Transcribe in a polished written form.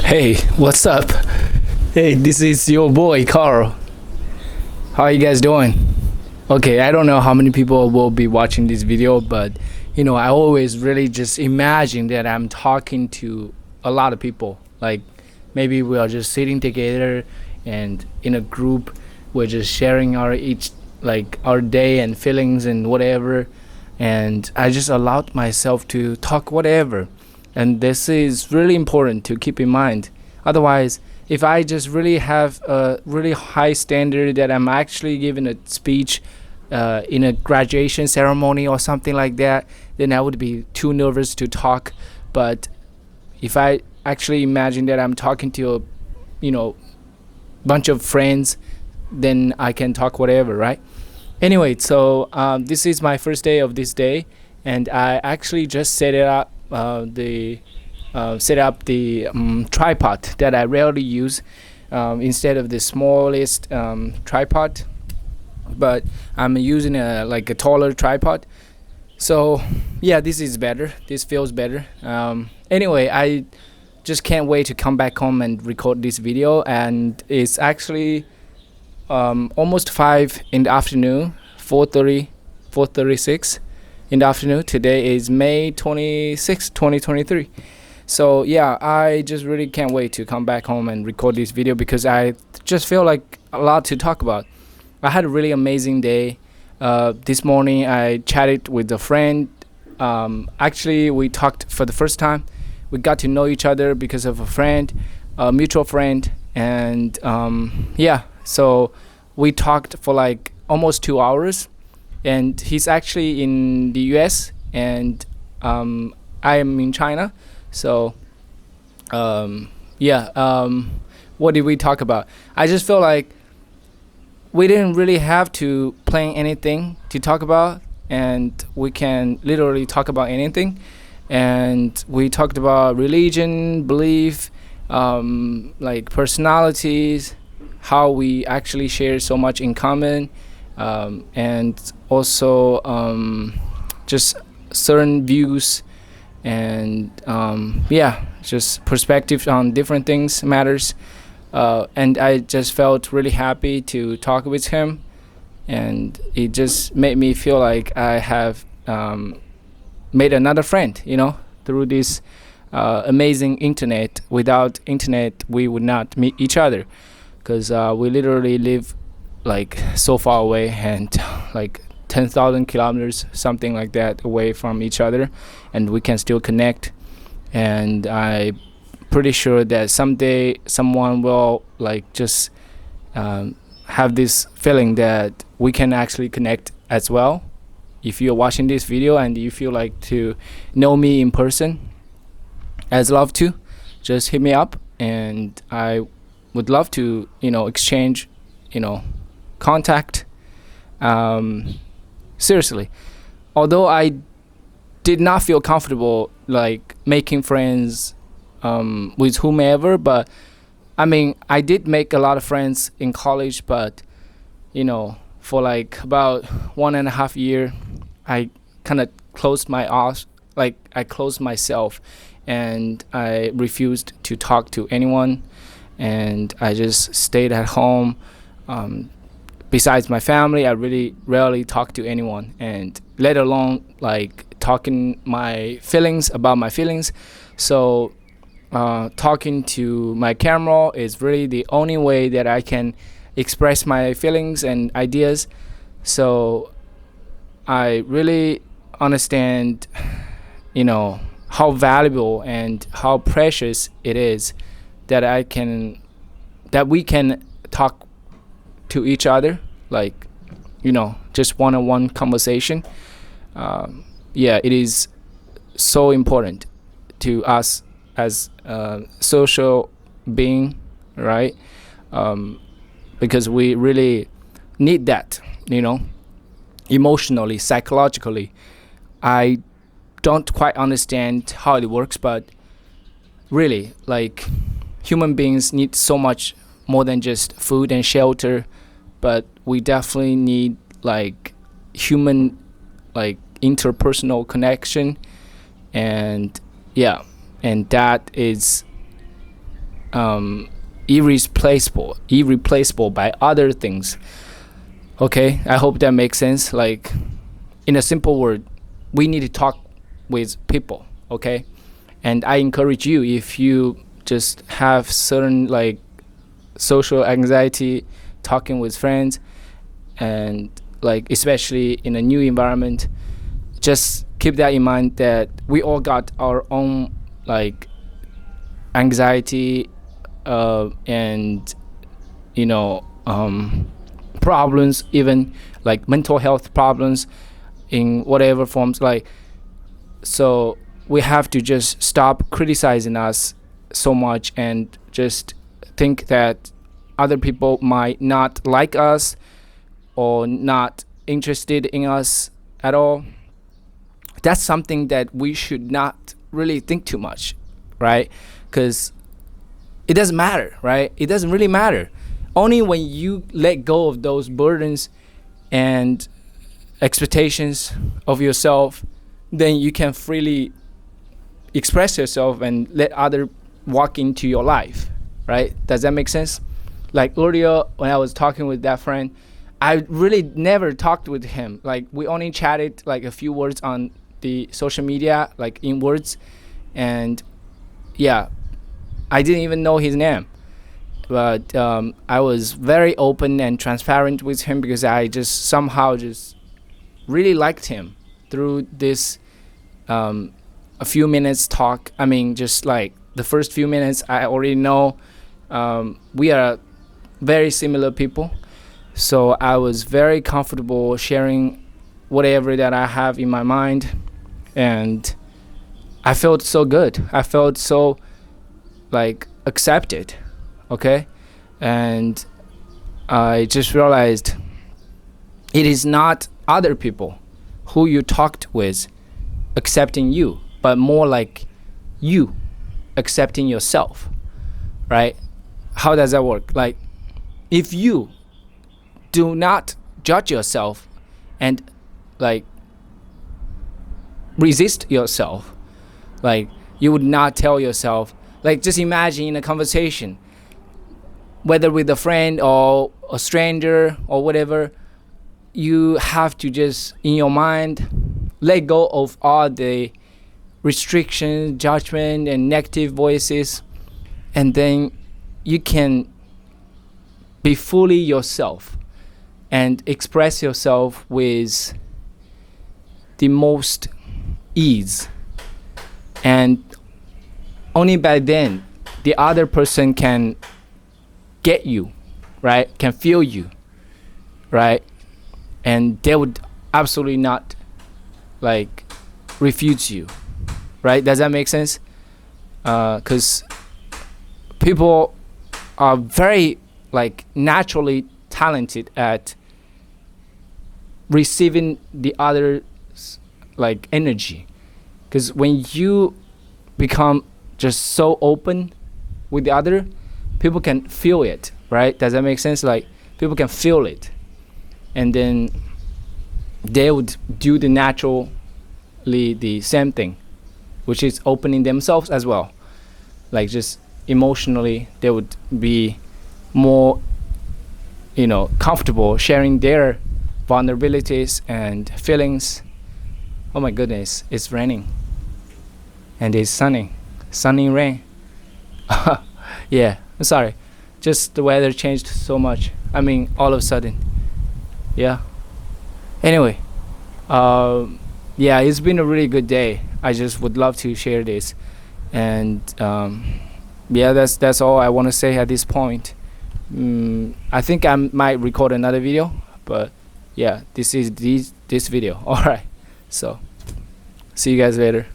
Hey, what's up? Hey, this is your boy Carl. How are you guys doing? Okay, I don't know how many people will be watching this video, but I always really just imagine that I'm talking to a lot of people. Like maybe we are just sitting together and in a group, we're just sharing our day and feelings and whatever. And I just allowed myself to talk whatever. And this is really important to keep in mind. Otherwise, if I just really have a really high standard that I'm actually giving a speech in a graduation ceremony or something like that, then I would be too nervous to talk. But if I actually imagine that I'm talking to a bunch of friends, then I can talk whatever, right? Anyway, so this is my first day of this day, and I actually just set up the tripod that I rarely use instead of the smallest tripod, but I'm using a taller tripod. So yeah, this is better. This feels better. Anyway, I just can't wait to come back home and record this video, and it's actually almost 5 in the afternoon, 4:30, 4:36 in the afternoon. Today is May 26, 2023. So yeah, I just really can't wait to come back home and record this video because I just feel like a lot to talk about. I had a really amazing day. This morning I chatted with a friend. Actually, we talked for the first time. We got to know each other because of a friend, a mutual friend, and yeah. So we talked for like almost 2 hours, and he's actually in the US, and I am in China. So yeah, what did we talk about? I just feel like we didn't really have to plan anything to talk about, and we can literally talk about anything. And we talked about religion, belief, like personalities, how we actually share so much in common, and also just certain views, and yeah, just perspectives on different things matters. And I just felt really happy to talk with him, and it just made me feel like I have made another friend, through this amazing internet. Without internet, we would not meet each other, because we literally live like so far away, and like 10,000 kilometers, something like that, away from each other, and we can still connect. And I'm pretty sure that someday someone will just have this feeling that we can actually connect as well. If you're watching this video and you feel like to know me in person, I'd love to. Just hit me up, and I would love to exchange contact. Seriously, although I did not feel comfortable making friends with whomever, but I mean, I did make a lot of friends in college, but for about 1.5 years, I kind of closed my eyes, I closed myself, and I refused to talk to anyone, and I just stayed at home. Besides my family, I really rarely talk to anyone, and let alone talking my feelings about my feelings. So talking to my camera is really the only way that I can express my feelings and ideas. So I really understand how valuable and how precious it is that we can talk to each other, just one-on-one conversation. Yeah, it is so important to us as a social being, right? Because we really need that, emotionally, psychologically. I don't quite understand how it works, but really, human beings need so much more than just food and shelter, but we definitely need human interpersonal connection. And yeah, and that is irreplaceable by other things. Okay, I hope that makes sense. Like, in a simple word, we need to talk with people. Okay, and I encourage you, if you just have certain like social anxiety talking with friends, and like especially in a new environment, just keep that in mind, that we all got our own like anxiety, and you know problems, even like mental health problems in whatever forms. Like, so we have to just stop criticizing us so much and just think that other people might not like us or not interested in us at all. That's something that we should not really think too much, right? Because it doesn't matter, right? It doesn't really matter. Only when you let go of those burdens and expectations of yourself, then you can freely express yourself and let other walk into your life, right? Does that make sense? Like earlier when I was talking with that friend, I really never talked with him. Like, we only chatted like a few words on the social media, like in words, and yeah, I didn't even know his name. But I was very open and transparent with him because I just somehow just really liked him through this a few minutes talk. I mean, just like the first few minutes, I already know we are very similar people. So I was very comfortable sharing whatever that I have in my mind, and I felt so good. I felt so like accepted. Okay, and I just realized it is not other people who you talked with accepting you, but more like you accepting yourself, right? How does that work? Like, if you do not judge yourself and like resist yourself, like you would not tell yourself, like, just imagine in a conversation, whether with a friend or a stranger or whatever, you have to just in your mind let go of all the restrictions, judgment, and negative voices, and then you can be fully yourself and express yourself with the most ease. And only by then the other person can get you, right? Can feel you, right? And they would absolutely not like refuse you, right? Does that make sense? Because people are very like naturally talented at receiving the other's like energy. Because when you become just so open with the other, people can feel it, right? Does that make sense? Like, people can feel it, and then they would do the same thing, which is opening themselves as well. Like, just emotionally, they would be more, comfortable sharing their vulnerabilities and feelings. Oh my goodness, it's raining, and it's sunny rain. Yeah, I'm sorry. Just the weather changed so much. I mean, all of a sudden. Yeah. Anyway, yeah, it's been a really good day. I just would love to share this, and yeah, that's all I want to say at this point. I think I might record another video, but yeah, this is this video. All right. So, see you guys later.